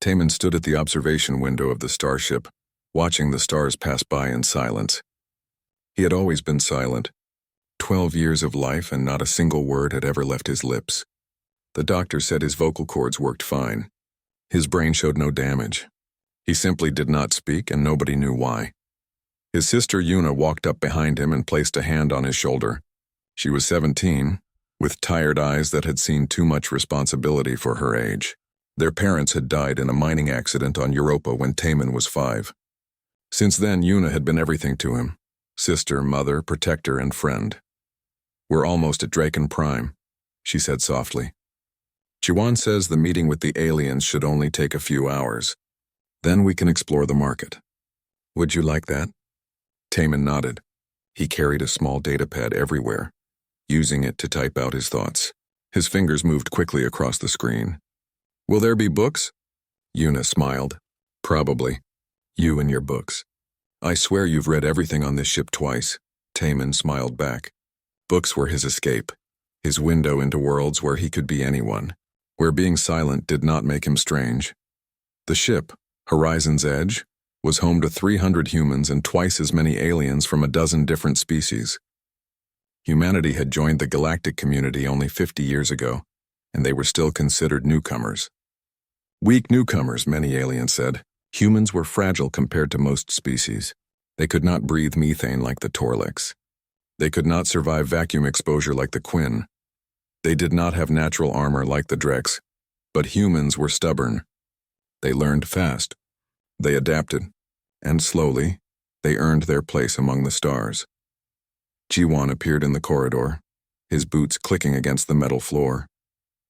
Taman stood at the observation window of the starship, watching the stars pass by in silence. He had always been silent. 12 years of life and not a single word had ever left his lips. The doctor said his vocal cords worked fine. His brain showed no damage. He simply did not speak, and nobody knew why. His sister Yuna walked up behind him and placed a hand on his shoulder. She was 17, with tired eyes that had seen too much responsibility for her age. Their parents had died in a mining accident on Europa when Taman was 5. Since then, Yuna had been everything to him: sister, mother, protector, and friend. "We're almost at Draken Prime," she said softly. "Jiwan says the meeting with the aliens should only take a few hours. Then we can explore the market. Would you like that?" Taman nodded. He carried a small datapad everywhere, using it to type out his thoughts. His fingers moved quickly across the screen. "Will there be books?" Yuna smiled. "Probably. You and your books. I swear you've read everything on this ship twice." Taman smiled back. Books were his escape, his window into worlds where he could be anyone, where being silent did not make him strange. The ship, Horizon's Edge, was home to 300 humans and twice as many aliens from a dozen different species. Humanity had joined the galactic community only 50 years ago, and they were still considered newcomers. Weak newcomers, many aliens said. Humans were fragile compared to most species. They could not breathe methane like the Torlix. They could not survive vacuum exposure like the Quinn. They did not have natural armor like the Drex. But humans were stubborn. They learned fast. They adapted. And slowly, they earned their place among the stars. Jiwan appeared in the corridor, his boots clicking against the metal floor.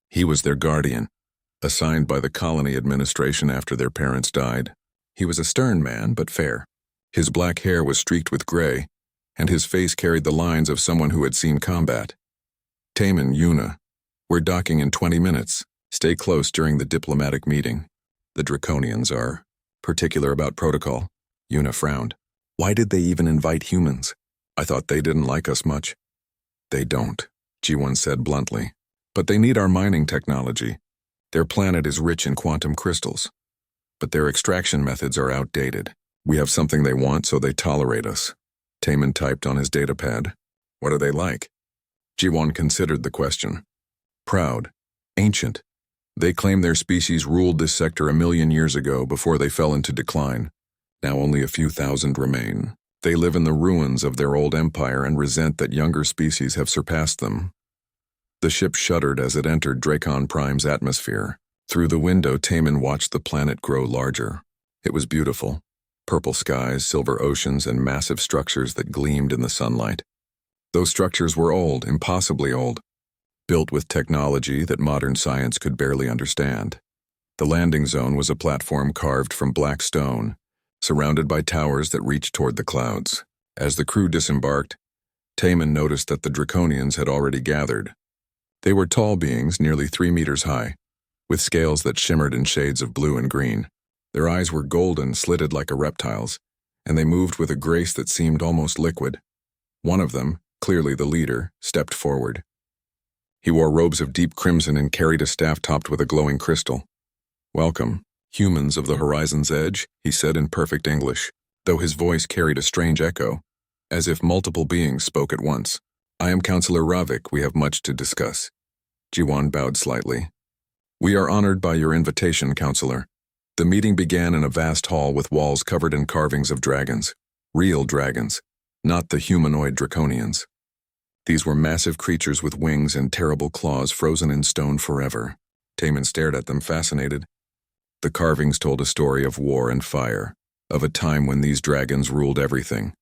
He was their guardian, assigned by the colony administration after their parents died. He was a stern man, but fair. His black hair was streaked with gray, and his face carried the lines of someone who had seen combat. "Taman, Yuna, we're docking in 20 minutes. Stay close during the diplomatic meeting. The Draconians are particular about protocol." Yuna frowned. "Why did they even invite humans? I thought they didn't like us much." "They don't," Jiwan said bluntly. "But they need our mining technology. Their planet is rich in quantum crystals. But their extraction methods are outdated. We have something they want, so they tolerate us." Taman typed on his datapad. "What are they like?" Jiwan considered the question. "Proud. Ancient. They claim their species ruled this sector 1,000,000 years ago before they fell into decline. Now only a few thousand remain. They live in the ruins of their old empire and resent that younger species have surpassed them." The ship shuddered as it entered Draken Prime's atmosphere. Through the window, Taman watched the planet grow larger. It was beautiful. Purple skies, silver oceans, and massive structures that gleamed in the sunlight. Those structures were old, impossibly old, built with technology that modern science could barely understand. The landing zone was a platform carved from black stone, surrounded by towers that reached toward the clouds. As the crew disembarked, Taman noticed that the Draconians had already gathered. They were tall beings, nearly 3 meters high, with scales that shimmered in shades of blue and green. Their eyes were golden, slitted like a reptile's, and they moved with a grace that seemed almost liquid. One of them, clearly the leader, stepped forward. He wore robes of deep crimson and carried a staff topped with a glowing crystal. "Welcome, humans of the Horizon's Edge," he said in perfect English, though his voice carried a strange echo, as if multiple beings spoke at once. "I am Counselor Ravik. We have much to discuss." Jiwan bowed slightly. "We are honored by your invitation, Counselor." The meeting began in a vast hall with walls covered in carvings of dragons. Real dragons, not the humanoid Draconians. These were massive creatures with wings and terrible claws frozen in stone forever. Taman stared at them, fascinated. The carvings told a story of war and fire, of a time when these dragons ruled everything.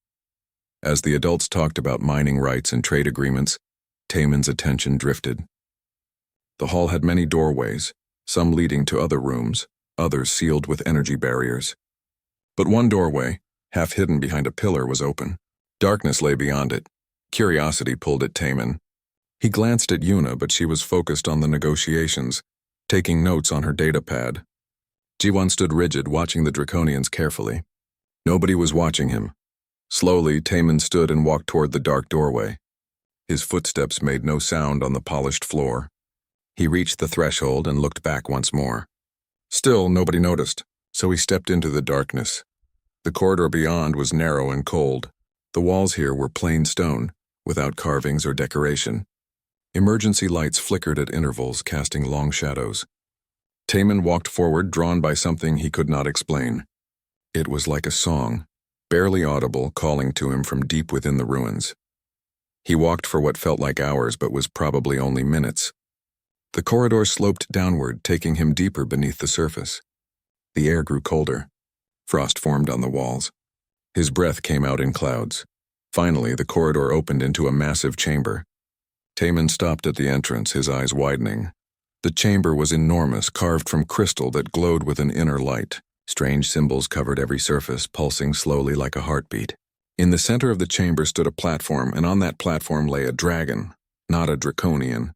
As the adults talked about mining rights and trade agreements, Taman's attention drifted. The hall had many doorways, some leading to other rooms, others sealed with energy barriers. But one doorway, half hidden behind a pillar, was open. Darkness lay beyond it. Curiosity pulled at Taman. He glanced at Yuna, but she was focused on the negotiations, taking notes on her datapad. Jiwan stood rigid, watching the Draconians carefully. Nobody was watching him. Slowly, Taman stood and walked toward the dark doorway. His footsteps made no sound on the polished floor. He reached the threshold and looked back once more. Still, nobody noticed, so he stepped into the darkness. The corridor beyond was narrow and cold. The walls here were plain stone, without carvings or decoration. Emergency lights flickered at intervals, casting long shadows. Taman walked forward, drawn by something he could not explain. It was like a song, barely audible, calling to him from deep within the ruins. He walked for what felt like hours but was probably only minutes. The corridor sloped downward, taking him deeper beneath the surface. The air grew colder. Frost formed on the walls. His breath came out in clouds. Finally, the corridor opened into a massive chamber. Taman stopped at the entrance, his eyes widening. The chamber was enormous, carved from crystal that glowed with an inner light. Strange symbols covered every surface, pulsing slowly like a heartbeat. In the center of the chamber stood a platform, and on that platform lay a dragon, not a draconian.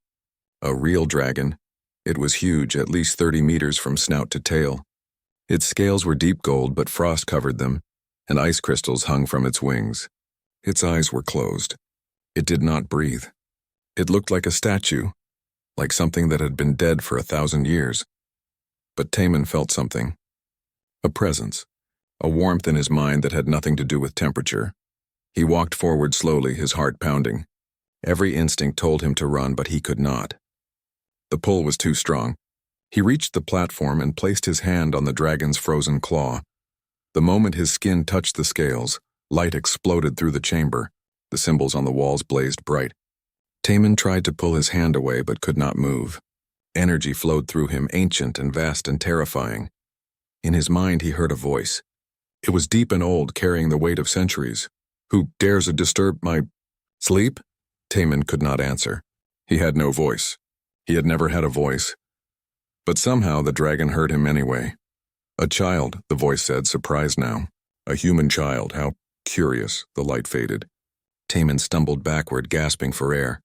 A real dragon. It was huge, at least 30 meters from snout to tail. Its scales were deep gold, but frost covered them, and ice crystals hung from its wings. Its eyes were closed. It did not breathe. It looked like a statue, like something that had been dead for 1,000 years. But Taman felt something. A presence, a warmth in his mind that had nothing to do with temperature. He walked forward slowly, his heart pounding. Every instinct told him to run, but he could not. The pull was too strong. He reached the platform and placed his hand on the dragon's frozen claw. The moment his skin touched the scales, light exploded through the chamber. The symbols on the walls blazed bright. Taman tried to pull his hand away but could not move. Energy flowed through him, ancient and vast and terrifying. In his mind he heard a voice. It was deep and old, carrying the weight of centuries. "Who dares to disturb my sleep?" Taman could not answer. He had no voice. He had never had a voice. But somehow the dragon heard him anyway. "A child," the voice said, surprised now. "A human child, how curious." The light faded. Taman stumbled backward, gasping for air.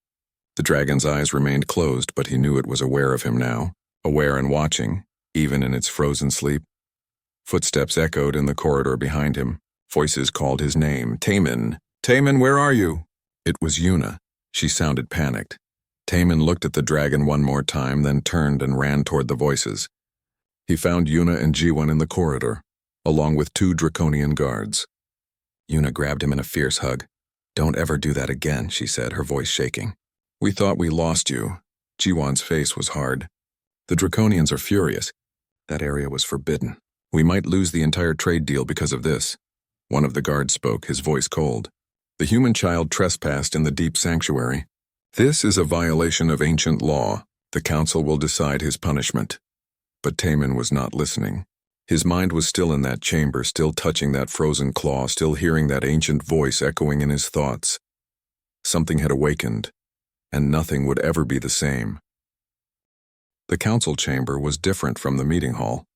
The dragon's eyes remained closed, but he knew it was aware of him now, aware and watching, even in its frozen sleep. Footsteps echoed in the corridor behind him. Voices called his name. "Taman! Taman, where are you?" It was Yuna. She sounded panicked. Taman looked at the dragon one more time, then turned and ran toward the voices. He found Yuna and G1 in the corridor, along with 2 draconian guards. Yuna grabbed him in a fierce hug. "Don't ever do that again," she said, her voice shaking. "We thought we lost you." G1's face was hard. "The draconians are furious. That area was forbidden. We might lose the entire trade deal because of this." One of the guards spoke, his voice cold. "The human child trespassed in the deep sanctuary. This is a violation of ancient law. The council will decide his punishment." But Taman was not listening. His mind was still in that chamber, still touching that frozen claw, still hearing that ancient voice echoing in his thoughts. Something had awakened, and nothing would ever be the same. The council chamber was different from the meeting hall.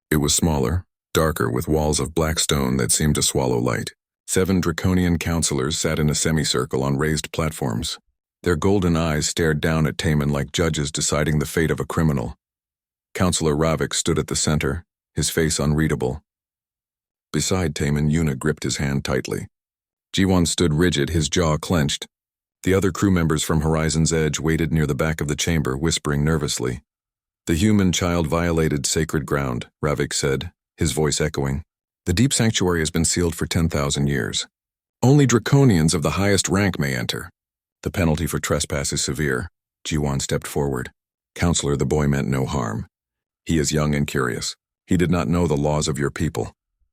It was smaller, darker, with walls of black stone that seemed to swallow light. 7 draconian counselors sat in a semicircle on raised platforms. Their golden eyes stared down at Taman like judges deciding the fate of a criminal. Counselor Ravik stood at the center, his face unreadable. Beside Taman, Yuna gripped his hand tightly. G1 stood rigid, his jaw clenched. The other crew members from Horizon's Edge waited near the back of the chamber, whispering nervously. "The human child violated sacred ground," Ravik said, his voice echoing. "The deep sanctuary has been sealed for 10,000 years. Only draconians of the highest rank may enter. The penalty for trespass is severe." G1 stepped forward. "Counselor, the boy meant no harm. He is young and curious. He did not know the laws of your people."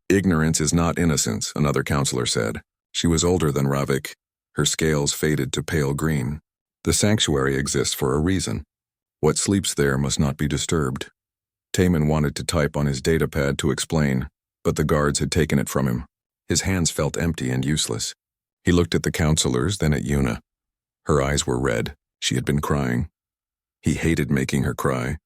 "Ignorance is not innocence," another counselor said. She was older than Ravik. Her scales faded to pale green. "The sanctuary exists for a reason. What sleeps there must not be disturbed." Taman wanted to type on his datapad to explain, but the guards had taken it from him. His hands felt empty and useless. He looked at the counselors, then at Yuna. Her eyes were red. She had been crying. He hated making her cry.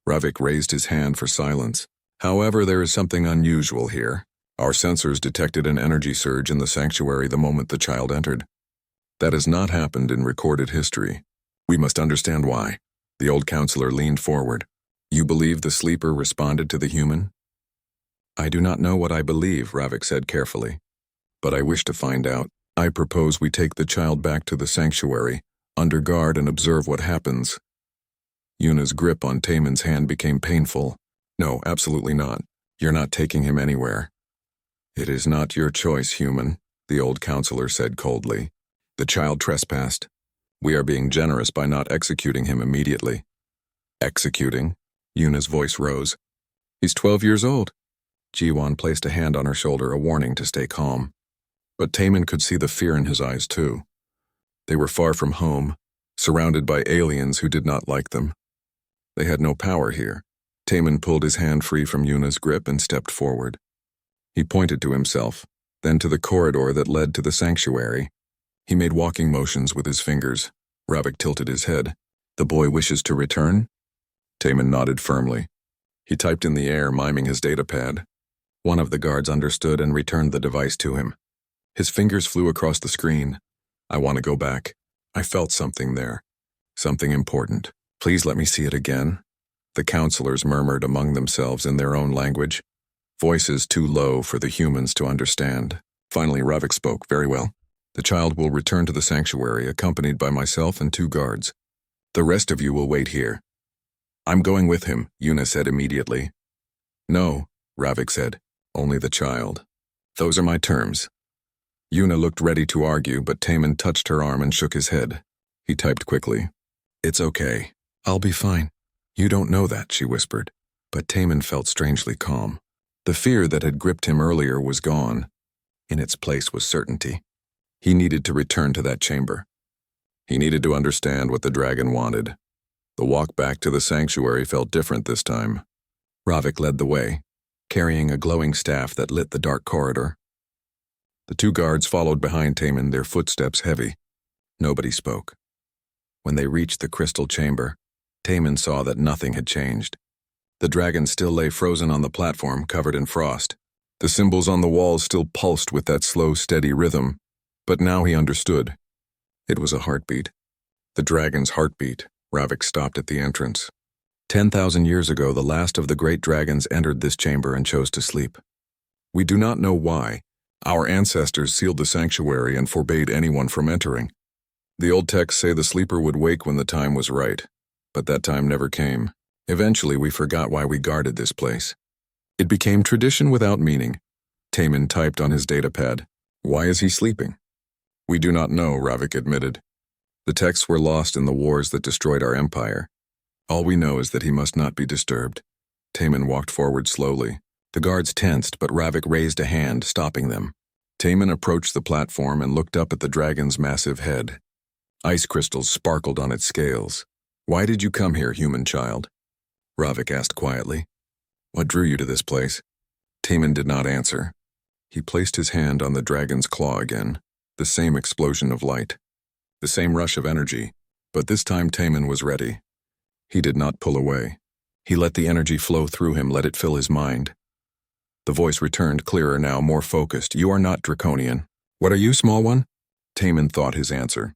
Ravik raised his hand for silence. "However, there is something unusual here. Our sensors detected an energy surge in the sanctuary the moment the child entered. That has not happened in recorded history. We must understand why." The old counselor leaned forward. "You believe the sleeper responded to the human?" "I do not know what I believe," Ravik said carefully. "But I wish to find out. I propose we take the child back to the sanctuary, under guard, and observe what happens." Yuna's grip on Taman's hand became painful. No, absolutely not. You're not taking him anywhere. It is not your choice, human, the old counselor said coldly. The child trespassed. We are being generous by not executing him immediately. Executing? Yuna's voice rose. He's 12 years old. Jiwan placed a hand on her shoulder, a warning to stay calm. But Taemin could see the fear in his eyes too. They were far from home, surrounded by aliens who did not like them. They had no power here. Taemin pulled his hand free from Yuna's grip and stepped forward. He pointed to himself, then to the corridor that led to the sanctuary. He made walking motions with his fingers. Ravik tilted his head. The boy wishes to return? Taemin nodded firmly. He typed in the air, miming his datapad. One of the guards understood and returned the device to him. His fingers flew across the screen. I want to go back. I felt something there. Something important. Please let me see it again. The counselors murmured among themselves in their own language, voices too low for the humans to understand. Finally, Ravik spoke. Very well. The child will return to the sanctuary, accompanied by myself and 2 guards. The rest of you will wait here. I'm going with him, Yuna said immediately. No, Ravik said. Only the child. Those are my terms. Yuna looked ready to argue, but Taemin touched her arm and shook his head. He typed quickly. It's okay. I'll be fine. You don't know that, she whispered. But Taemin felt strangely calm. The fear that had gripped him earlier was gone. In its place was certainty. He needed to return to that chamber. He needed to understand what the dragon wanted. The walk back to the sanctuary felt different this time. Ravik led the way, carrying a glowing staff that lit the dark corridor. The 2 guards followed behind Taemin, their footsteps heavy. Nobody spoke. When they reached the crystal chamber, Taemin saw that nothing had changed. The dragon still lay frozen on the platform, covered in frost. The symbols on the walls still pulsed with that slow, steady rhythm. But now he understood. It was a heartbeat. The dragon's heartbeat. Ravik stopped at the entrance. 10,000 years ago, the last of the great dragons entered this chamber and chose to sleep. We do not know why. Our ancestors sealed the sanctuary and forbade anyone from entering. The old texts say the sleeper would wake when the time was right, but that time never came. Eventually, we forgot why we guarded this place. It became tradition without meaning. Taemin typed on his datapad. Why is he sleeping? We do not know, Ravik admitted. The texts were lost in the wars that destroyed our empire. All we know is that he must not be disturbed. Taemin walked forward slowly. The guards tensed, but Ravik raised a hand, stopping them. Taemin approached the platform and looked up at the dragon's massive head. Ice crystals sparkled on its scales. Why did you come here, human child? Ravik asked quietly. What drew you to this place? Taemin did not answer. He placed his hand on the dragon's claw again. The same explosion of light. The same rush of energy. But this time Taemin was ready. He did not pull away. He let the energy flow through him, let it fill his mind. The voice returned, clearer now, more focused. You are not draconian. What are you, small one? Taemin thought his answer.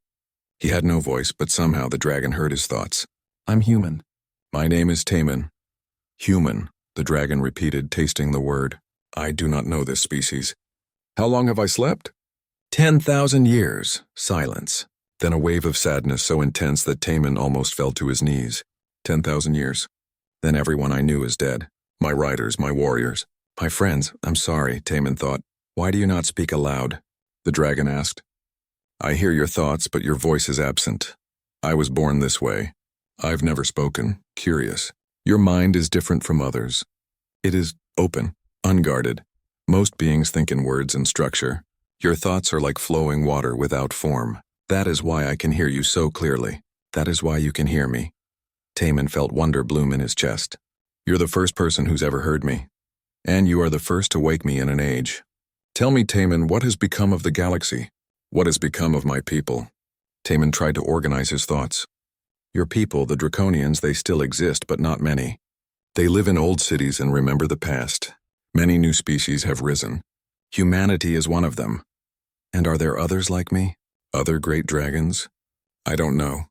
He had no voice, but somehow the dragon heard his thoughts. I'm human. My name is Taemin. Human, the dragon repeated, tasting the word. I do not know this species. How long have I slept? 10,000 years. Silence. Then a wave of sadness so intense that Taemin almost fell to his knees. 10,000 years. Then everyone I knew is dead. My riders, my warriors. My friends, I'm sorry, Taemin thought. Why do you not speak aloud? The dragon asked. I hear your thoughts, but your voice is absent. I was born this way. I've never spoken, curious. Your mind is different from others. It is open, unguarded. Most beings think in words and structure. Your thoughts are like flowing water without form. That is why I can hear you so clearly. That is why you can hear me. Taemin felt wonder bloom in his chest. You're the first person who's ever heard me. And you are the first to wake me in an age. Tell me, Taemin, what has become of the galaxy? What has become of my people? Taemin tried to organize his thoughts. Your people, the Draconians, they still exist, but not many. They live in old cities and remember the past. Many new species have risen. Humanity is one of them. And are there others like me? Other great dragons? I don't know.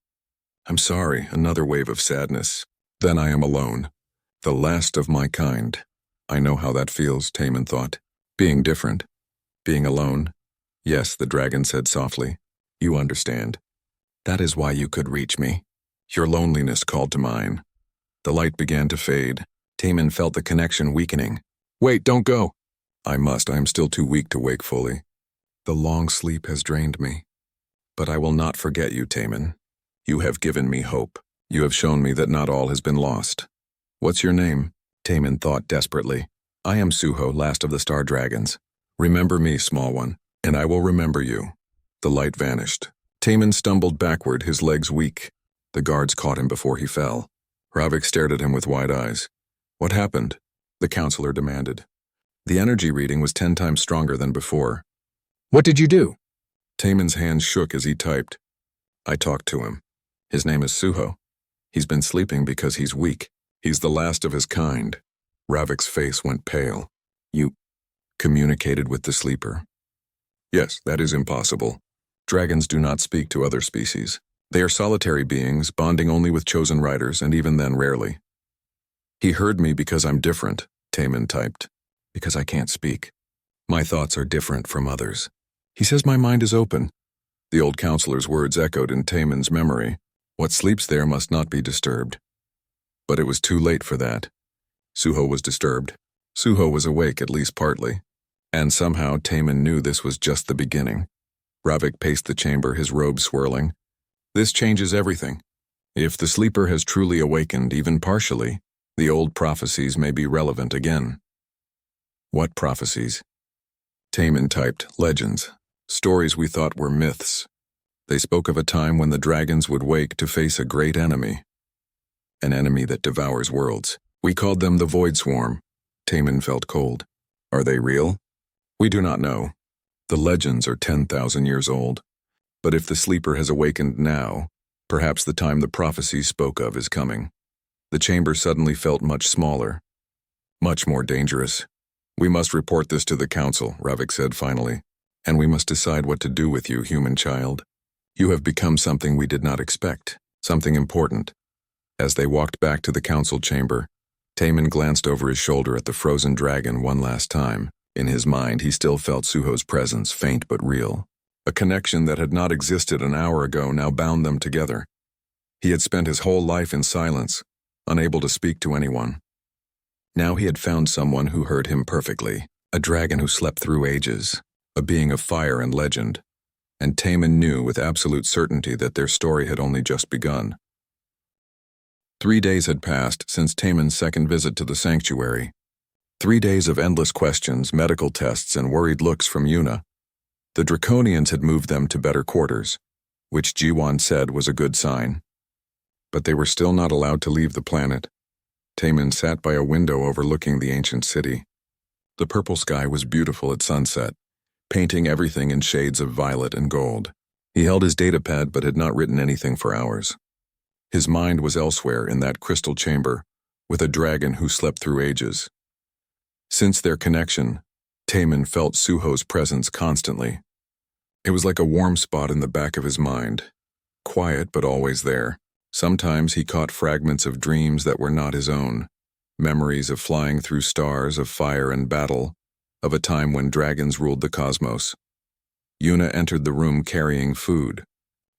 I'm sorry, another wave of sadness. Then I am alone. The last of my kind. I know how that feels, Taemin thought. Being different. Being alone. Yes, the dragon said softly. You understand. That is why you could reach me. Your loneliness called to mine. The light began to fade. Taman felt the connection weakening. Wait, don't go. I must. I am still too weak to wake fully. The long sleep has drained me. But I will not forget you, Taman. You have given me hope. You have shown me that not all has been lost. What's your name? Taman thought desperately. I am Suho, last of the Star Dragons. Remember me, small one, and I will remember you. The light vanished. Taman stumbled backward, his legs weak. The guards caught him before he fell. Ravik stared at him with wide eyes. What happened? The counselor demanded. The energy reading was 10 times stronger than before. What did you do? Taman's hands shook as he typed. I talked to him. His name is Suho. He's been sleeping because he's weak. He's the last of his kind. Ravik's face went pale. You communicated with the sleeper? Yes, that is impossible. Dragons do not speak to other species. They are solitary beings, bonding only with chosen riders, and even then rarely. He heard me because I'm different, Taman typed. Because I can't speak. My thoughts are different from others. He says my mind is open. The old counselor's words echoed in Taman's memory. What sleeps there must not be disturbed. But it was too late for that. Suho was disturbed. Suho was awake, at least partly. And somehow Taman knew this was just the beginning. Ravik paced the chamber, his robe swirling. This changes everything. If the sleeper has truly awakened, even partially, the old prophecies may be relevant again. What prophecies? Taman typed, legends, stories we thought were myths. They spoke of a time when the dragons would wake to face a great enemy. An enemy that devours worlds. We called them the Void Swarm. Taman felt cold. Are they real? We do not know. The legends are 10,000 years old. But if the sleeper has awakened now, perhaps the time the prophecies spoke of is coming. The chamber suddenly felt much smaller. Much more dangerous. We must report this to the council, Ravik said finally. And we must decide what to do with you, human child. You have become something we did not expect. Something important. As they walked back to the council chamber, Taman glanced over his shoulder at the frozen dragon one last time. In his mind, he still felt Suho's presence, faint but real. A connection that had not existed an hour ago now bound them together. He had spent his whole life in silence, unable to speak to anyone. Now he had found someone who heard him perfectly, a dragon who slept through ages, a being of fire and legend. And Taman knew with absolute certainty that their story had only just begun. 3 days had passed since Taman's second visit to the sanctuary. 3 days of endless questions, medical tests, and worried looks from Yuna. The Draconians had moved them to better quarters, which Jiwan said was a good sign. But they were still not allowed to leave the planet. Taman sat by a window overlooking the ancient city. The purple sky was beautiful at sunset, painting everything in shades of violet and gold. He held his datapad but had not written anything for hours. His mind was elsewhere in that crystal chamber, with a dragon who slept through ages. Since their connection, Taman felt Suho's presence constantly. It was like a warm spot in the back of his mind, quiet but always there. Sometimes he caught fragments of dreams that were not his own, memories of flying through stars, of fire and battle, of a time when dragons ruled the cosmos. Yuna entered the room carrying food.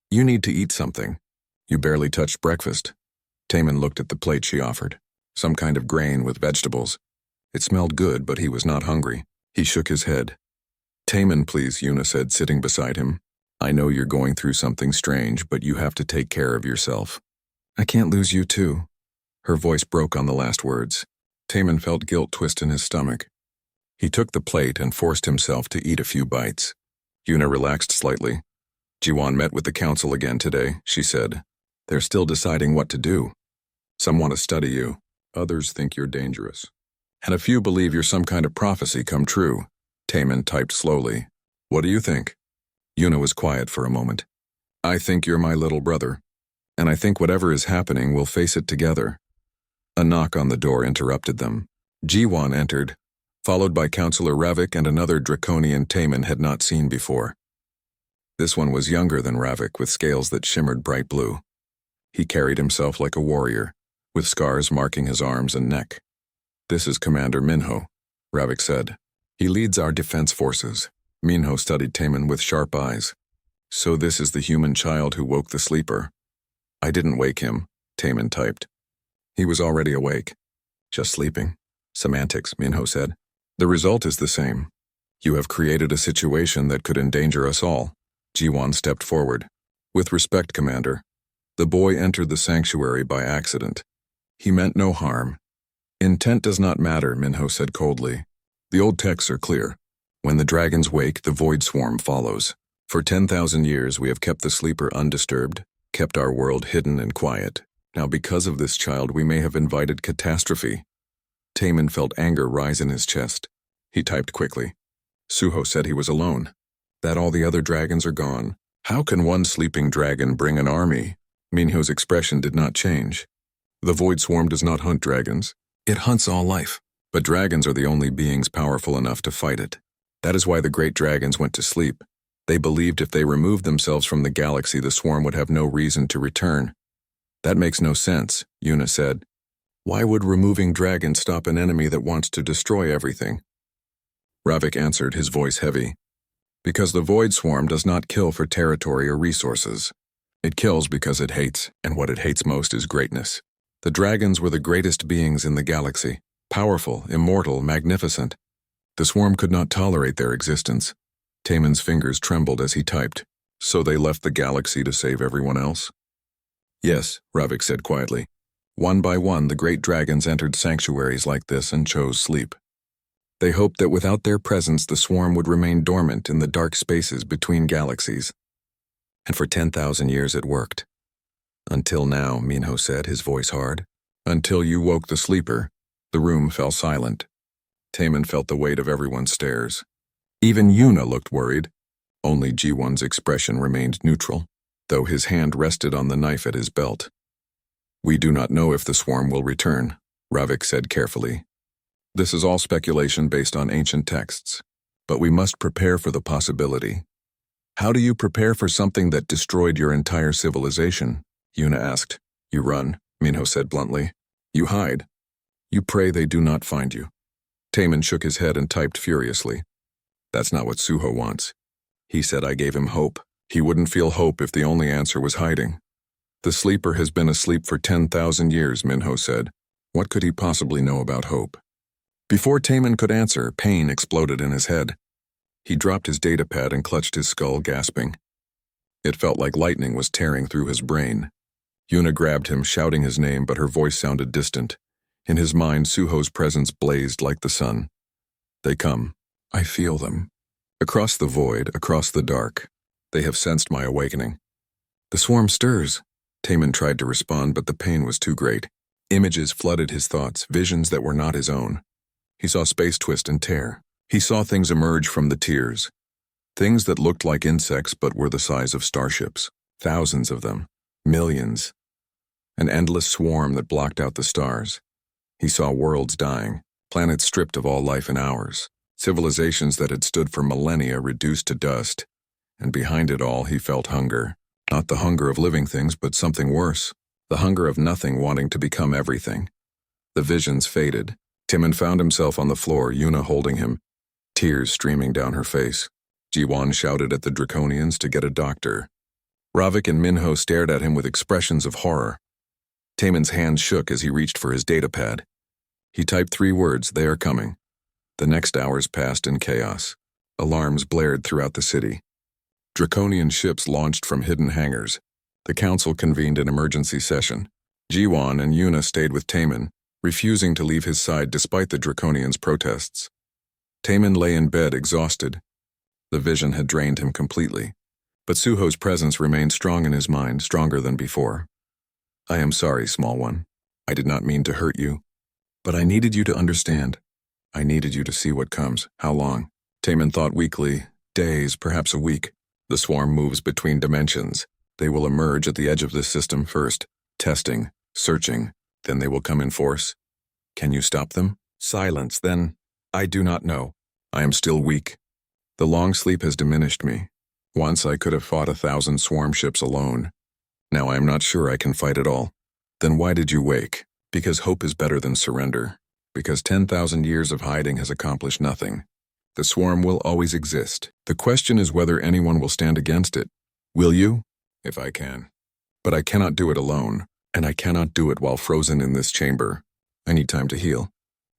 You need to eat something. You barely touched breakfast. Taman looked at the plate she offered, some kind of grain with vegetables. It smelled good, but he was not hungry. He shook his head. Taman, please, Yuna said, sitting beside him. I know you're going through something strange, but you have to take care of yourself. I can't lose you too. Her voice broke on the last words. Taman felt guilt twist in his stomach. He took the plate and forced himself to eat a few bites. Yuna relaxed slightly. Jiwan met with the council again today, she said. They're still deciding what to do. Some want to study you. Others think you're dangerous. And a few believe you're some kind of prophecy come true. Taman typed slowly. What do you think? Yuna was quiet for a moment. I think you're my little brother. And I think whatever is happening, we'll face it together. A knock on the door interrupted them. Jiwan entered, followed by Counselor Ravik and another draconian Taman had not seen before. This one was younger than Ravik, with scales that shimmered bright blue. He carried himself like a warrior, with scars marking his arms and neck. This is Commander Minho, Ravik said. He leads our defense forces. Minho studied Taman with sharp eyes. So this is the human child who woke the sleeper. I didn't wake him, Taman typed. He was already awake. Just sleeping. Semantics, Minho said. The result is the same. You have created a situation that could endanger us all. Jiwan stepped forward. With respect, Commander. The boy entered the sanctuary by accident. He meant no harm. Intent does not matter, Minho said coldly. The old texts are clear. When the dragons wake, the void swarm follows. For 10,000 years we have kept the sleeper undisturbed, kept our world hidden and quiet. Now because of this child we may have invited catastrophe. Taemin felt anger rise in his chest. He typed quickly. Suho said he was alone. That all the other dragons are gone. How can one sleeping dragon bring an army? Minho's expression did not change. The void swarm does not hunt dragons. It hunts all life. But dragons are the only beings powerful enough to fight it. That is why the great dragons went to sleep. They believed if they removed themselves from the galaxy, the swarm would have no reason to return. That makes no sense, Yuna said. Why would removing dragons stop an enemy that wants to destroy everything? Ravik answered, his voice heavy. Because the void swarm does not kill for territory or resources. It kills because it hates, and what it hates most is greatness. The dragons were the greatest beings in the galaxy, powerful, immortal, magnificent. The swarm could not tolerate their existence. Taemin's fingers trembled as he typed. So they left the galaxy to save everyone else? Yes, Ravik said quietly. One by one, the great dragons entered sanctuaries like this and chose sleep. They hoped that without their presence, the swarm would remain dormant in the dark spaces between galaxies. And for 10,000 years it worked. Until now, Minho said, his voice hard. Until you woke the sleeper. The room fell silent. Taemin felt the weight of everyone's stares. Even Yuna looked worried. Only Jiwon's expression remained neutral, though his hand rested on the knife at his belt. We do not know if the swarm will return, Ravik said carefully. This is all speculation based on ancient texts, but we must prepare for the possibility. How do you prepare for something that destroyed your entire civilization? Yuna asked. You run, Minho said bluntly. You hide. You pray they do not find you. Taemin shook his head and typed furiously. That's not what Suho wants. He said I gave him hope. He wouldn't feel hope if the only answer was hiding. The sleeper has been asleep for 10,000 years, Minho said. What could he possibly know about hope? Before Taemin could answer, pain exploded in his head. He dropped his datapad and clutched his skull, gasping. It felt like lightning was tearing through his brain. Yuna grabbed him, shouting his name, but her voice sounded distant. In his mind, Suho's presence blazed like the sun. They come. I feel them. Across the void, across the dark. They have sensed my awakening. The swarm stirs. Taemin tried to respond, but the pain was too great. Images flooded his thoughts, visions that were not his own. He saw space twist and tear. He saw things emerge from the tears. Things that looked like insects but were the size of starships. Thousands of them. Millions. An endless swarm that blocked out the stars. He saw worlds dying, planets stripped of all life in hours, civilizations that had stood for millennia reduced to dust. And behind it all, he felt hunger. Not the hunger of living things, but something worse. The hunger of nothing wanting to become everything. The visions faded. Taemin found himself on the floor, Yuna holding him, tears streaming down her face. Jiwon shouted at the Draconians to get a doctor. Ravik and Minho stared at him with expressions of horror. Taemin's hand shook as he reached for his datapad. He typed 3 words, they are coming. The next hours passed in chaos. Alarms blared throughout the city. Draconian ships launched from hidden hangars. The council convened an emergency session. Jiwon and Yuna stayed with Taemin, refusing to leave his side despite the Draconians' protests. Taemin lay in bed exhausted. The vision had drained him completely, but Suho's presence remained strong in his mind, stronger than before. I am sorry, small one. I did not mean to hurt you, but I needed you to understand. I needed you to see what comes. How long? Taemin thought weakly. Days, perhaps a week. The swarm moves between dimensions. They will emerge at the edge of this system first, testing, searching, then they will come in force. Can you stop them? Silence, then. I do not know. I am still weak. The long sleep has diminished me. Once I could have fought 1,000 swarm ships alone. Now I am not sure I can fight at all. Then why did you wake? Because hope is better than surrender. Because 10,000 years of hiding has accomplished nothing. The swarm will always exist. The question is whether anyone will stand against it. Will you? If I can. But I cannot do it alone, and I cannot do it while frozen in this chamber. I need time to heal.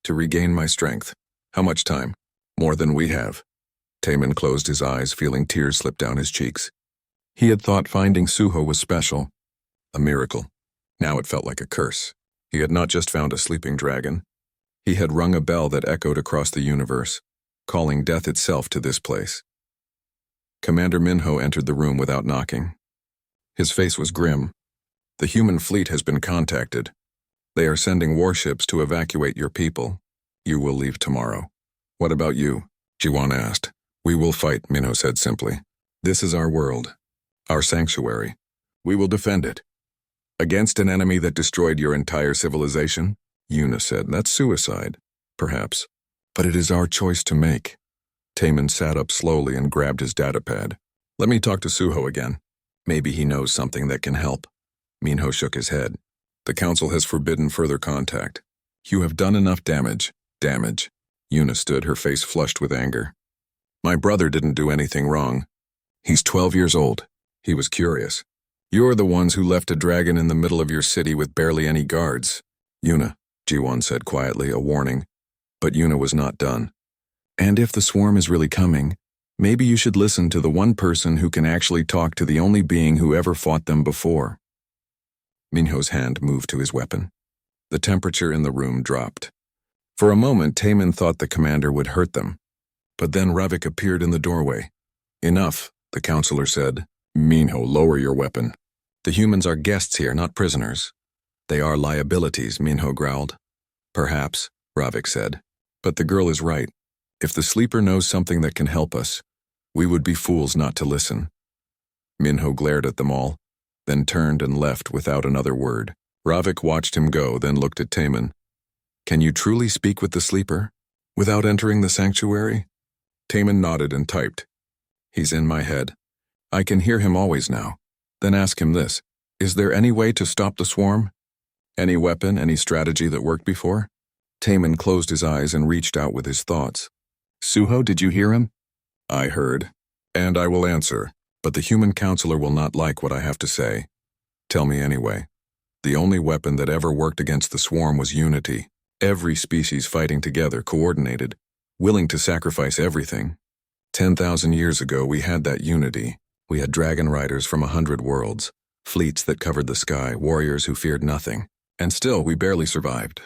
To regain my strength. How much time? More than we have. Taemin closed his eyes, feeling tears slip down his cheeks. He had thought finding Suho was special. A miracle. Now it felt like a curse. He had not just found a sleeping dragon. He had rung a bell that echoed across the universe, calling death itself to this place. Commander Minho entered the room without knocking. His face was grim. The human fleet has been contacted. They are sending warships to evacuate your people. You will leave tomorrow. What about you? Jiwon asked. We will fight, Minho said simply. This is our world. Our sanctuary. We will defend it. Against an enemy that destroyed your entire civilization? Yuna said. That's suicide. Perhaps. But it is our choice to make. Taemin sat up slowly and grabbed his datapad. Let me talk to Suho again. Maybe he knows something that can help. Minho shook his head. The council has forbidden further contact. You have done enough damage. Damage. Yuna stood, her face flushed with anger. My brother didn't do anything wrong. He's 12 years old. He was curious. You're the ones who left a dragon in the middle of your city with barely any guards. Yuna, Jiwon said quietly, a warning. But Yuna was not done. And if the swarm is really coming, maybe you should listen to the one person who can actually talk to the only being who ever fought them before. Minho's hand moved to his weapon. The temperature in the room dropped. For a moment, Taemin thought the commander would hurt them. But then Ravik appeared in the doorway. Enough, the counselor said. Minho, lower your weapon. The humans are guests here, not prisoners. They are liabilities, Minho growled. Perhaps, Ravik said. But the girl is right. If the sleeper knows something that can help us, we would be fools not to listen. Minho glared at them all, then turned and left without another word. Ravik watched him go, then looked at Taemin. Can you truly speak with the sleeper, without entering the sanctuary? Taemin nodded and typed. He's in my head. I can hear him always now. Then ask him this. Is there any way to stop the swarm? Any weapon, any strategy that worked before? Taemin closed his eyes and reached out with his thoughts. Suho, did you hear him? I heard. And I will answer, but the human counselor will not like what I have to say. Tell me anyway. The only weapon that ever worked against the swarm was unity. Every species fighting together, coordinated, willing to sacrifice everything. 10,000 years ago, we had that unity. We had dragon riders from 100 worlds, fleets that covered the sky, warriors who feared nothing. And still, we barely survived.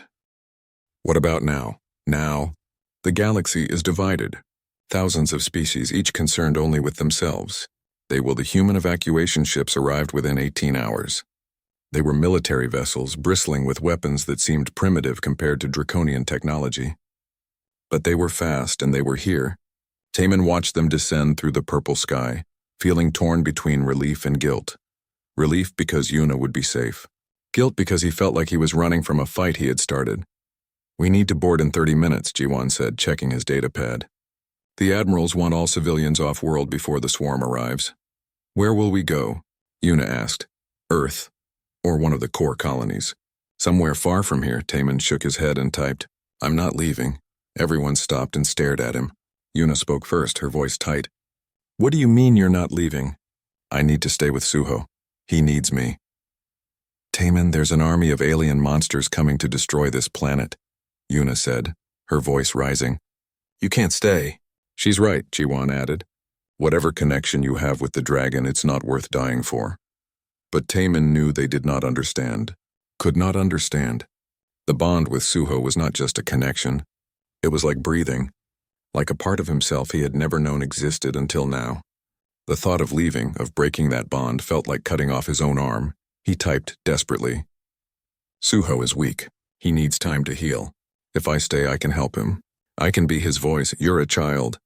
What about now? Now, the galaxy is divided. Thousands of species, each concerned only with themselves. The human evacuation ships arrived within 18 hours. They were military vessels, bristling with weapons that seemed primitive compared to draconian technology. But they were fast, and they were here. Taemin watched them descend through the purple sky, feeling torn between relief and guilt. Relief because Yuna would be safe. Guilt because he felt like he was running from a fight he had started. We need to board in 30 minutes, Jiwon said, checking his datapad. The admirals want all civilians off-world before the swarm arrives. Where will we go? Yuna asked. Earth, or one of the core colonies. Somewhere far from here, Taemin shook his head and typed. I'm not leaving. Everyone stopped and stared at him. Yuna spoke first, her voice tight. What do you mean you're not leaving? I need to stay with Suho. He needs me. Taemin, there's an army of alien monsters coming to destroy this planet, Yuna said, her voice rising. You can't stay. She's right, Jiwon added. Whatever connection you have with the dragon, it's not worth dying for. But Taemin knew they did not understand. Could not understand. The bond with Suho was not just a connection. It was like breathing. Like a part of himself he had never known existed until now. The thought of leaving, of breaking that bond, felt like cutting off his own arm. He typed desperately. Suho is weak. He needs time to heal. If I stay, I can help him. I can be his voice. You're a child.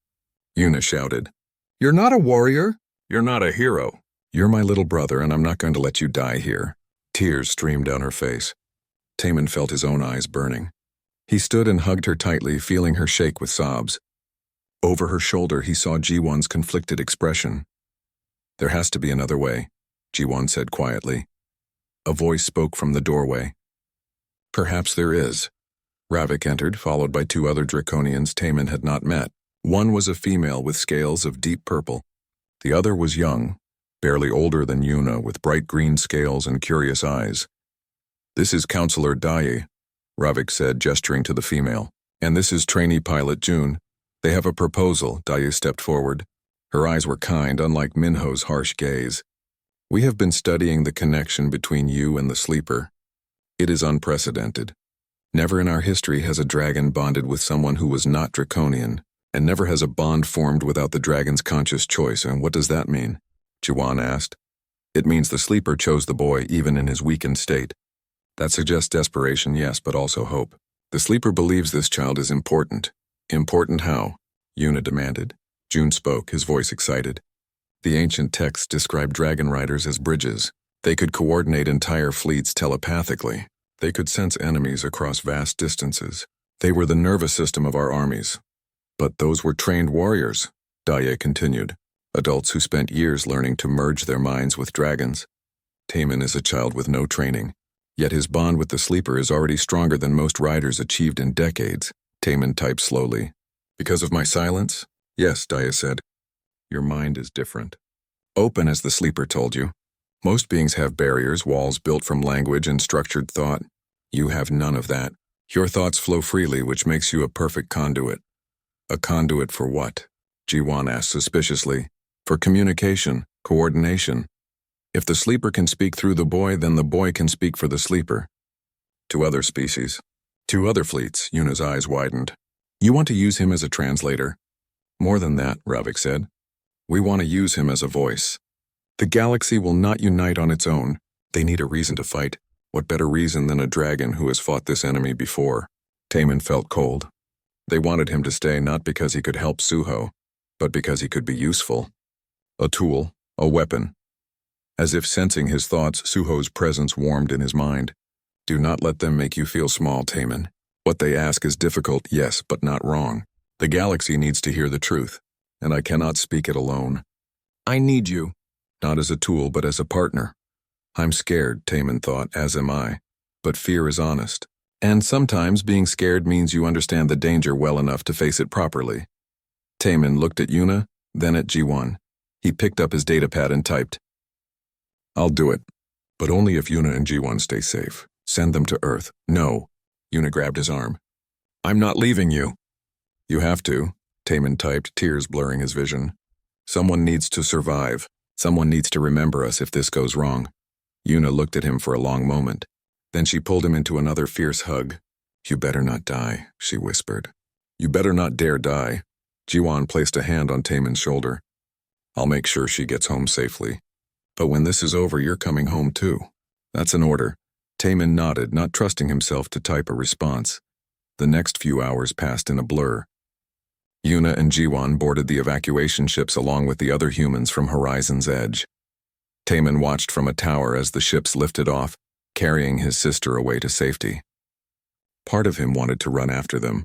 Yuna shouted. You're not a warrior. You're not a hero. You're my little brother, and I'm not going to let you die here. Tears streamed down her face. Taemin felt his own eyes burning. He stood and hugged her tightly, feeling her shake with sobs. Over her shoulder, he saw Jiwon's conflicted expression. There has to be another way, Jiwon said quietly. A voice spoke from the doorway. Perhaps there is. Ravik entered, followed by two other draconians Taemin had not met. One was a female with scales of deep purple. The other was young, barely older than Yuna, with bright green scales and curious eyes. This is Counselor Dai, Ravik said, gesturing to the female. And this is trainee pilot June. They have a proposal. Daya stepped forward. Her eyes were kind, unlike Minho's harsh gaze. We have been studying the connection between you and the sleeper. It is unprecedented. Never in our history has a dragon bonded with someone who was not draconian, and never has a bond formed without the dragon's conscious choice. And what does that mean? Jiwan asked. It means the sleeper chose the boy even in his weakened state. That suggests desperation, yes, but also hope. The sleeper believes this child is important. Important how? Yuna demanded. June spoke, his voice excited. The ancient texts described dragon riders as bridges. They could coordinate entire fleets telepathically. They could sense enemies across vast distances. They were the nervous system of our armies. But those were trained warriors, Daya continued. Adults who spent years learning to merge their minds with dragons. Taemin is a child with no training. Yet his bond with the sleeper is already stronger than most riders achieved in decades. Taemin typed slowly. Because of my silence? Yes, Daya said. Your mind is different. Open, as the sleeper told you. Most beings have barriers, walls built from language and structured thought. You have none of that. Your thoughts flow freely, which makes you a perfect conduit. A conduit for what? Jiwan asked suspiciously. For communication, coordination. If the sleeper can speak through the boy, then the boy can speak for the sleeper. To other species. To other fleets, Yuna's eyes widened. You want to use him as a translator? More than that, Ravik said. We want to use him as a voice. The galaxy will not unite on its own. They need a reason to fight. What better reason than a dragon who has fought this enemy before? Taemin felt cold. They wanted him to stay not because he could help Suho, but because he could be useful. A tool, a weapon. As if sensing his thoughts, Suho's presence warmed in his mind. Do not let them make you feel small, Taemin. What they ask is difficult, yes, but not wrong. The galaxy needs to hear the truth, and I cannot speak it alone. I need you. Not as a tool, but as a partner. I'm scared, Taemin thought, as am I. But fear is honest. And sometimes being scared means you understand the danger well enough to face it properly. Taemin looked at Yuna, then at G1. He picked up his datapad and typed. I'll do it, but only if Yuna and G1 stay safe. Send them to Earth. No. Yuna grabbed his arm. I'm not leaving you. You have to, Taemin typed, tears blurring his vision. Someone needs to survive. Someone needs to remember us if this goes wrong. Yuna looked at him for a long moment. Then she pulled him into another fierce hug. You better not die, she whispered. You better not dare die. Jiwan placed a hand on Taemin's shoulder. I'll make sure she gets home safely. But when this is over, you're coming home too. That's an order. Taemin nodded, not trusting himself to type a response. The next few hours passed in a blur. Yuna and Jiwan boarded the evacuation ships along with the other humans from Horizon's Edge. Taemin watched from a tower as the ships lifted off, carrying his sister away to safety. Part of him wanted to run after them.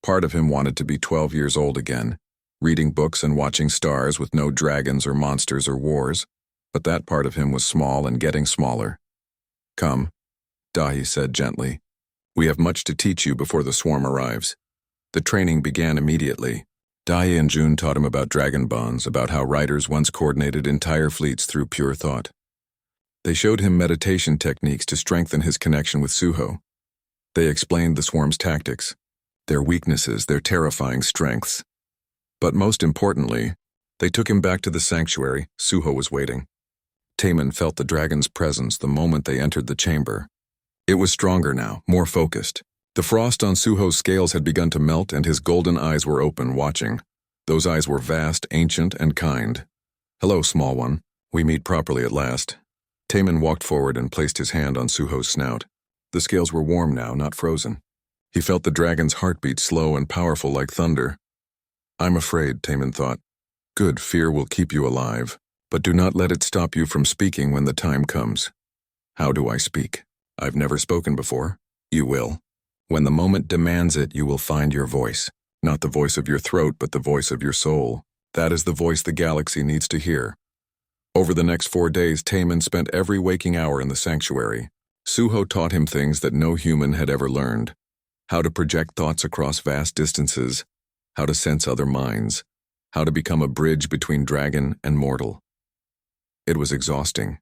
Part of him wanted to be 12 years old again, reading books and watching stars with no dragons or monsters or wars. But that part of him was small and getting smaller. Come, Dahi said gently. We have much to teach you before the swarm arrives. The training began immediately. Dahi and June taught him about dragon bonds, about how riders once coordinated entire fleets through pure thought. They showed him meditation techniques to strengthen his connection with Suho. They explained the swarm's tactics, their weaknesses, their terrifying strengths. But most importantly, they took him back to the sanctuary. Suho was waiting. Taemin felt the dragon's presence the moment they entered the chamber. It was stronger now, more focused. The frost on Suho's scales had begun to melt, and his golden eyes were open, watching. Those eyes were vast, ancient, and kind. Hello, small one. We meet properly at last. Taemin walked forward and placed his hand on Suho's snout. The scales were warm now, not frozen. He felt the dragon's heartbeat slow and powerful like thunder. I'm afraid, Taemin thought. Good, fear will keep you alive. But do not let it stop you from speaking when the time comes. How do I speak? I've never spoken before. You will. When the moment demands it, you will find your voice. Not the voice of your throat, but the voice of your soul. That is the voice the galaxy needs to hear. Over the next 4 days, Taemin spent every waking hour in the sanctuary. Suho taught him things that no human had ever learned. How to project thoughts across vast distances. How to sense other minds. How to become a bridge between dragon and mortal. It was exhausting.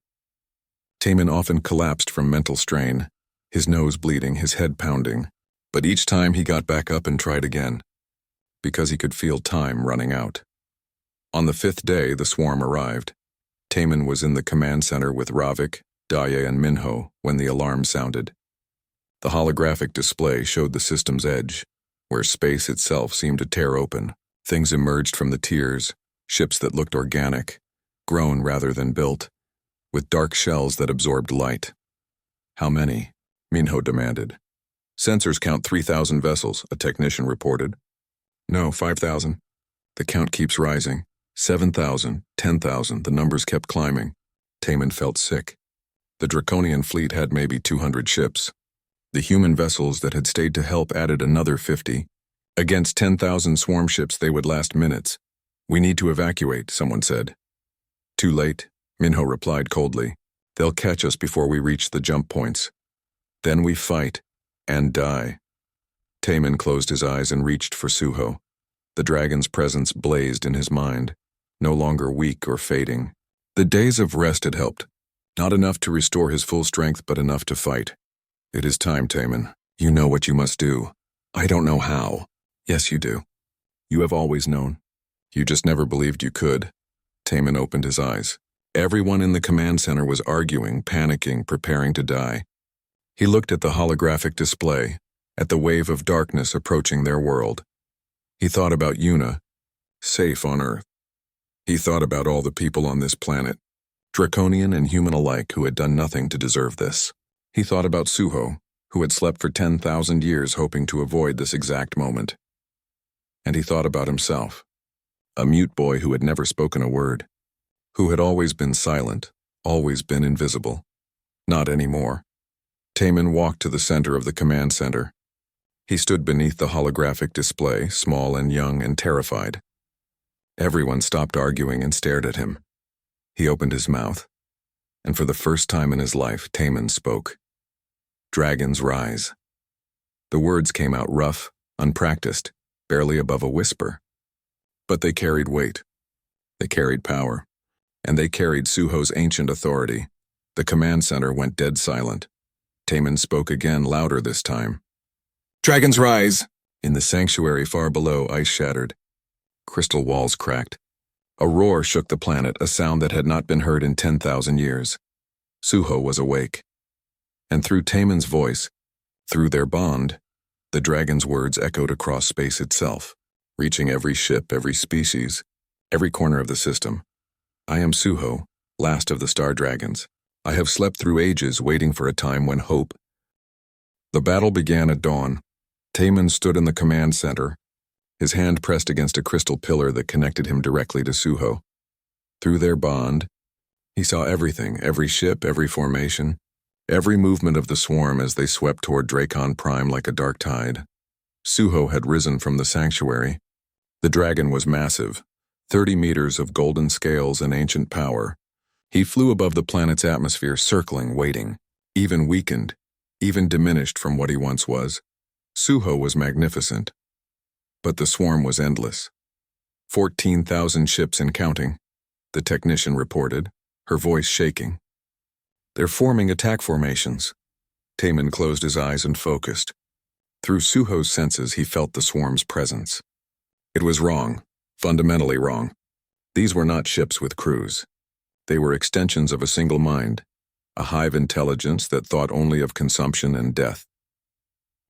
Taemin often collapsed from mental strain. his nose bleeding, his head pounding. But each time he got back up and tried again, because he could feel time running out. On the 5th day, the swarm arrived. Taman was in the command center with Ravik, Daya, and Minho when the alarm sounded. The holographic display showed the system's edge, where space itself seemed to tear open. Things emerged from the tiers, ships that looked organic, grown rather than built, with dark shells that absorbed light. How many? Minho demanded. Sensors count 3,000 vessels, a technician reported. No, 5,000. The count keeps rising. 7,000, 10,000, the numbers kept climbing. Taman felt sick. The Draconian fleet had maybe 200 ships. The human vessels that had stayed to help added another 50. Against 10,000 swarm ships, they would last minutes. We need to evacuate, someone said. Too late, Minho replied coldly. They'll catch us before we reach the jump points. Then we fight and die. Taman closed his eyes and reached for Suho. The dragon's presence blazed in his mind, no longer weak or fading. The days of rest had helped. Not enough to restore his full strength, but enough to fight. It is time, Taman. You know what you must do. I don't know how. Yes, you do. You have always known. You just never believed you could. Taman opened his eyes. Everyone in the command center was arguing, panicking, preparing to die. He looked at the holographic display, at the wave of darkness approaching their world. He thought about Yuna, safe on Earth. He thought about all the people on this planet, Draconian and human alike, who had done nothing to deserve this. He thought about Suho, who had slept for 10,000 years hoping to avoid this exact moment. And he thought about himself, a mute boy who had never spoken a word, who had always been silent, always been invisible. Not anymore. Taman walked to the center of the command center. He stood beneath the holographic display, small and young and terrified. Everyone stopped arguing and stared at him. He opened his mouth, and for the first time in his life, Taman spoke. Dragons rise. The words came out rough, unpracticed, barely above a whisper. But they carried weight. They carried power. And they carried Suho's ancient authority. The command center went dead silent. Taman spoke again, louder this time. Dragons rise! In the sanctuary far below, ice shattered. Crystal walls cracked. A roar shook the planet, a sound that had not been heard in 10,000 years. Suho was awake. And through Taman's voice, through their bond, the dragon's words echoed across space itself, reaching every ship, every species, every corner of the system. I am Suho, last of the star dragons. I have slept through ages, waiting for a time when hope. The battle began at dawn. Taman stood in the command center, his hand pressed against a crystal pillar that connected him directly to Suho. Through their bond, he saw everything, every ship, every formation, every movement of the swarm as they swept toward Dracon Prime like a dark tide. Suho had risen from the sanctuary. The dragon was massive, 30 meters of golden scales and ancient power. He flew above the planet's atmosphere, circling, waiting, even weakened, even diminished from what he once was. Suho was magnificent. But the swarm was endless. 14,000 ships and counting, the technician reported, her voice shaking. They're forming attack formations. Taman closed his eyes and focused. Through Suho's senses, he felt the swarm's presence. It was wrong, fundamentally wrong. These were not ships with crews. They were extensions of a single mind, a hive intelligence that thought only of consumption and death.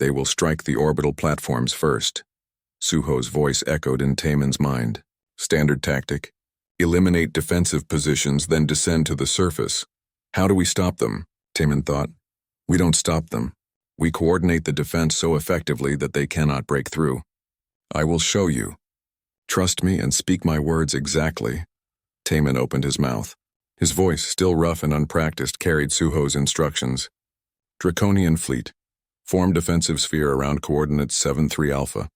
They will strike the orbital platforms first. Suho's voice echoed in Taman's mind. Standard tactic. Eliminate defensive positions, then descend to the surface. How do we stop them? Taman thought. We don't stop them. We coordinate the defense so effectively that they cannot break through. I will show you. Trust me and speak my words exactly. Taman opened his mouth. His voice, still rough and unpracticed, carried Suho's instructions. Draconian fleet. Form defensive sphere around coordinates 7-3 Alpha.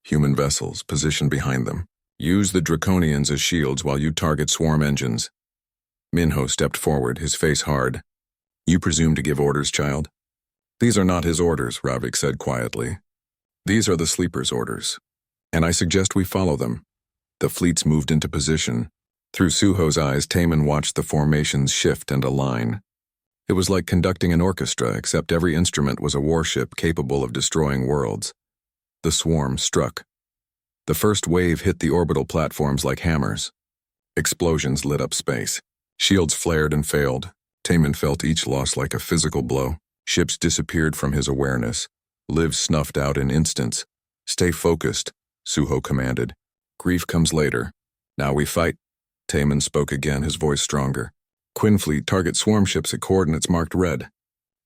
Human vessels, position behind them. Use the Draconians as shields while you target swarm engines. Minho stepped forward, his face hard. You presume to give orders, child? These are not his orders, Ravik said quietly. These are the sleeper's orders. And I suggest we follow them. The fleets moved into position. Through Suho's eyes, Taman watched the formations shift and align. It was like conducting an orchestra, except every instrument was a warship capable of destroying worlds. The swarm struck. The first wave hit the orbital platforms like hammers. Explosions lit up space. Shields flared and failed. Taman felt each loss like a physical blow. Ships disappeared from his awareness. Lives snuffed out in instants. Stay focused, Suho commanded. Grief comes later. Now we fight. Taman spoke again, his voice stronger. Quinfleet target swarm ships at coordinates marked red.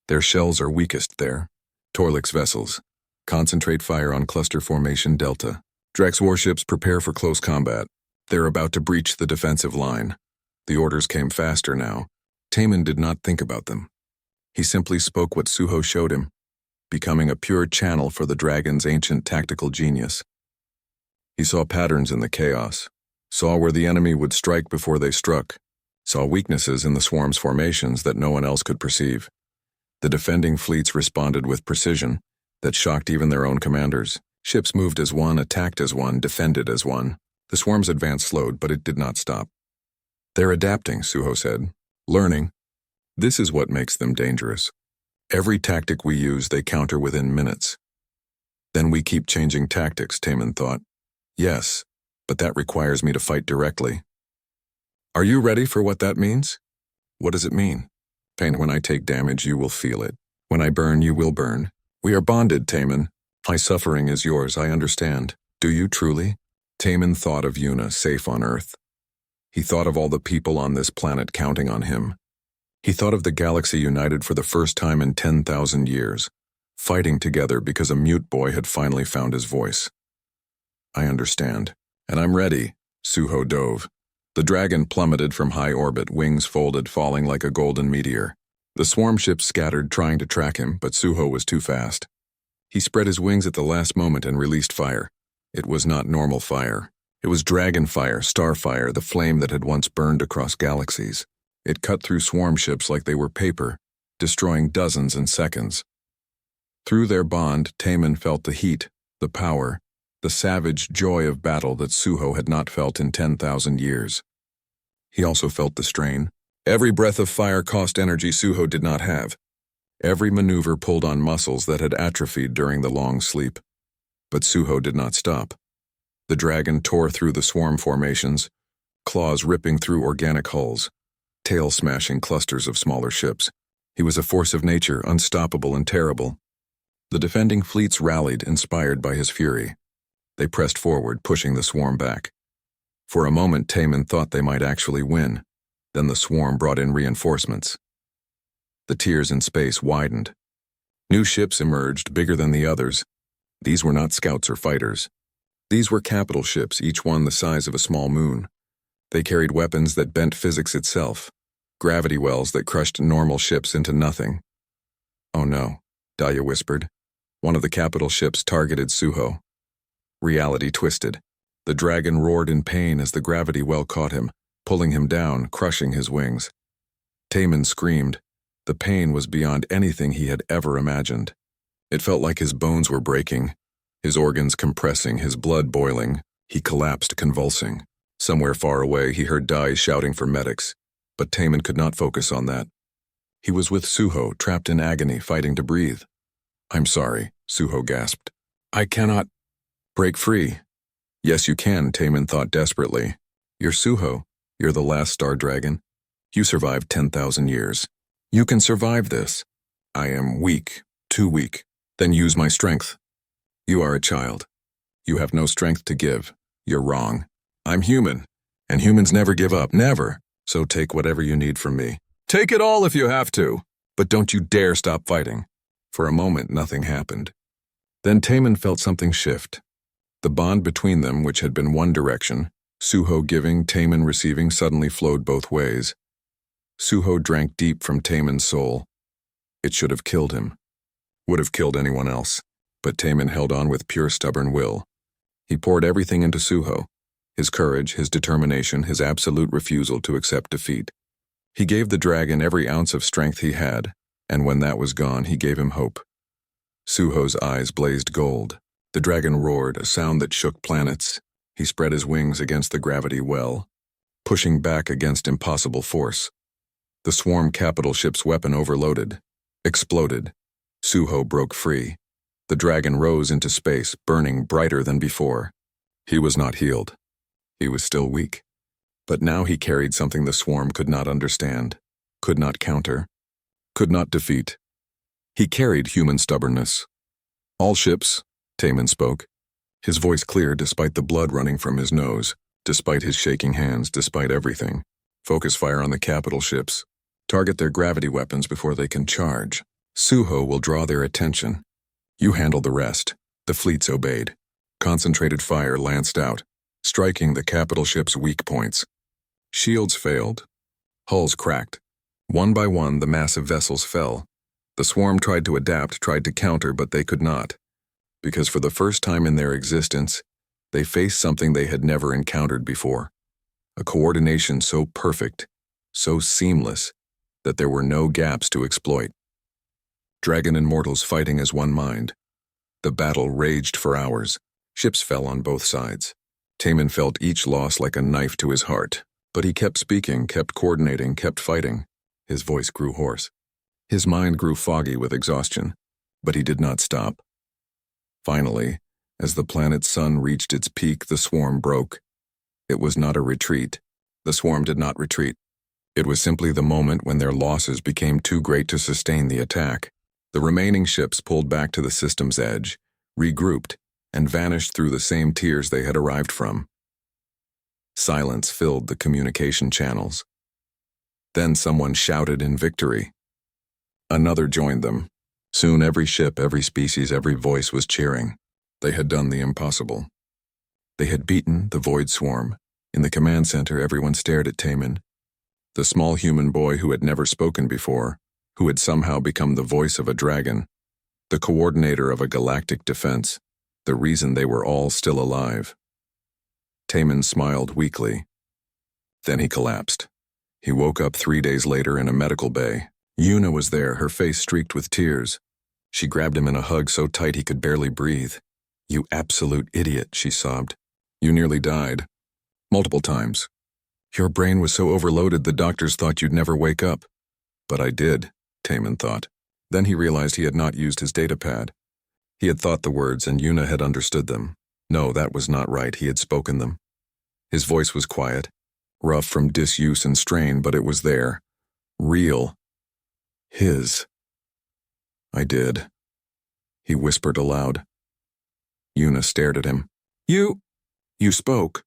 Their shells are weakest there. Torlix vessels. Concentrate fire on cluster formation Delta. Drex warships prepare for close combat. They're about to breach the defensive line. The orders came faster now. Taman did not think about them. He simply spoke what Suho showed him, becoming a pure channel for the dragon's ancient tactical genius. He saw patterns in the chaos, saw where the enemy would strike before they struck, saw weaknesses in the swarm's formations that no one else could perceive. The defending fleets responded with precision that shocked even their own commanders. Ships moved as one, attacked as one, defended as one. The swarm's advance slowed, but it did not stop. They're adapting, Suho said. Learning. This is what makes them dangerous. Every tactic we use, they counter within minutes. Then we keep changing tactics, Taman thought. Yes, but that requires me to fight directly. Are you ready for what that means? What does it mean? Pain, when I take damage, you will feel it. When I burn, you will burn. We are bonded, Taman. My suffering is yours, I understand. Do you truly? Taman thought of Yuna, safe on Earth. He thought of all the people on this planet counting on him. He thought of the galaxy united for the first time in 10,000 years, fighting together because a mute boy had finally found his voice. I understand, and I'm ready, Suho dove. The dragon plummeted from high orbit, wings folded, falling like a golden meteor. The swarm ships scattered, trying to track him, but Suho was too fast. He spread his wings at the last moment and released fire. It was not normal fire. It was dragon fire, star fire, the flame that had once burned across galaxies. It cut through swarm ships like they were paper, destroying dozens in seconds. Through their bond, Taman felt the heat, the power, the savage joy of battle that Suho had not felt in 10,000 years. He also felt the strain. Every breath of fire cost energy Suho did not have. Every maneuver pulled on muscles that had atrophied during the long sleep. But Suho did not stop. The dragon tore through the swarm formations, claws ripping through organic hulls, tail smashing clusters of smaller ships. He was a force of nature, unstoppable and terrible. The defending fleets rallied, inspired by his fury. They pressed forward, pushing the swarm back. For a moment, Taman thought they might actually win. Then the swarm brought in reinforcements. The tiers in space widened. New ships emerged, bigger than the others. These were not scouts or fighters. These were capital ships, each one the size of a small moon. They carried weapons that bent physics itself, gravity wells that crushed normal ships into nothing. Oh no, Dahlia whispered. One of the capital ships targeted Suho. Reality twisted. The dragon roared in pain as the gravity well caught him, pulling him down, crushing his wings. Taman screamed. The pain was beyond anything he had ever imagined. It felt like his bones were breaking, his organs compressing, his blood boiling. He collapsed, convulsing. Somewhere far away, he heard Dai shouting for medics, but Taman could not focus on that. He was with Suho, trapped in agony, fighting to breathe. I'm sorry, Suho gasped. I cannot break free. Yes, you can, Taman thought desperately. You're Suho. You're the last star dragon. You survived 10,000 years. You can survive this. I am weak, too weak. Then use my strength. You are a child. You have no strength to give. You're wrong. I'm human, and humans never give up, never. So take whatever you need from me. Take it all if you have to, but don't you dare stop fighting. For a moment, nothing happened. Then Taman felt something shift. The bond between them, which had been one direction, Suho giving, Taman receiving, suddenly flowed both ways. Suho drank deep from Taman's soul. It should have killed him. Would have killed anyone else. But Taman held on with pure stubborn will. He poured everything into Suho. His courage, his determination, his absolute refusal to accept defeat. He gave the dragon every ounce of strength he had, and when that was gone, he gave him hope. Suho's eyes blazed gold. The dragon roared, a sound that shook planets. He spread his wings against the gravity well, pushing back against impossible force. The swarm capital ship's weapon overloaded, exploded. Suho broke free. The dragon rose into space, burning brighter than before. He was not healed. He was still weak. But now he carried something the swarm could not understand, could not counter, could not defeat. He carried human stubbornness. All ships, Taman spoke. His voice clear despite the blood running from his nose, despite his shaking hands, despite everything. Focus fire on the capital ships. Target their gravity weapons before they can charge. Suho will draw their attention. You handle the rest. The fleets obeyed. Concentrated fire lanced out, striking the capital ship's weak points. Shields failed. Hulls cracked. One by one, the massive vessels fell. The swarm tried to adapt, tried to counter, but they could not. Because for the first time in their existence, they faced something they had never encountered before. A coordination so perfect, so seamless, that there were no gaps to exploit. Dragon and mortals fighting as one mind. The battle raged for hours. Ships fell on both sides. Taman felt each loss like a knife to his heart, but he kept speaking, kept coordinating, kept fighting. His voice grew hoarse. His mind grew foggy with exhaustion, but he did not stop. Finally, as the planet's sun reached its peak, the swarm broke. It was not a retreat. The swarm did not retreat. It was simply the moment when their losses became too great to sustain the attack. The remaining ships pulled back to the system's edge, regrouped, and vanished through the same tiers they had arrived from. Silence filled the communication channels. Then someone shouted in victory. Another joined them. Soon every ship, every species, every voice was cheering. They had done the impossible. They had beaten the void swarm. In the command center, everyone stared at Taman, the small human boy who had never spoken before, who had somehow become the voice of a dragon, the coordinator of a galactic defense, the reason they were all still alive. Taman smiled weakly. Then he collapsed. He woke up 3 days later in a medical bay. Yuna was there, her face streaked with tears. She grabbed him in a hug so tight he could barely breathe. "You absolute idiot," she sobbed. "You nearly died. Multiple times. Your brain was so overloaded the doctors thought you'd never wake up." "But I did," Taman thought. Then he realized he had not used his datapad. He had thought the words and Yuna had understood them. No, that was not right. He had spoken them. His voice was quiet, rough from disuse and strain, but it was there. Real. His. "I did," he whispered aloud. Yuna stared at him. You spoke."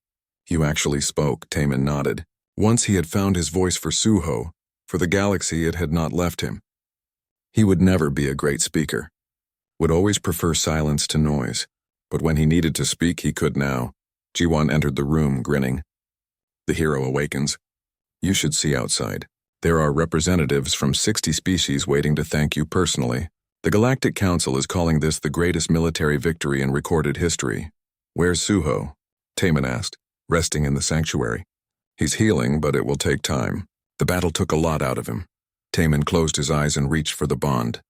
"You actually spoke," Taman nodded. Once he had found his voice for Suho. For the galaxy, it had not left him. He would never be a great speaker. Would always prefer silence to noise. But when he needed to speak, he could now. Jiwan entered the room, grinning. "The hero awakens. You should see outside. There are representatives from 60 species waiting to thank you personally. The Galactic Council is calling this the greatest military victory in recorded history." "Where's Suho?" Taman asked, resting in the sanctuary. "He's healing, but it will take time. The battle took a lot out of him." Taman closed his eyes and reached for the bond.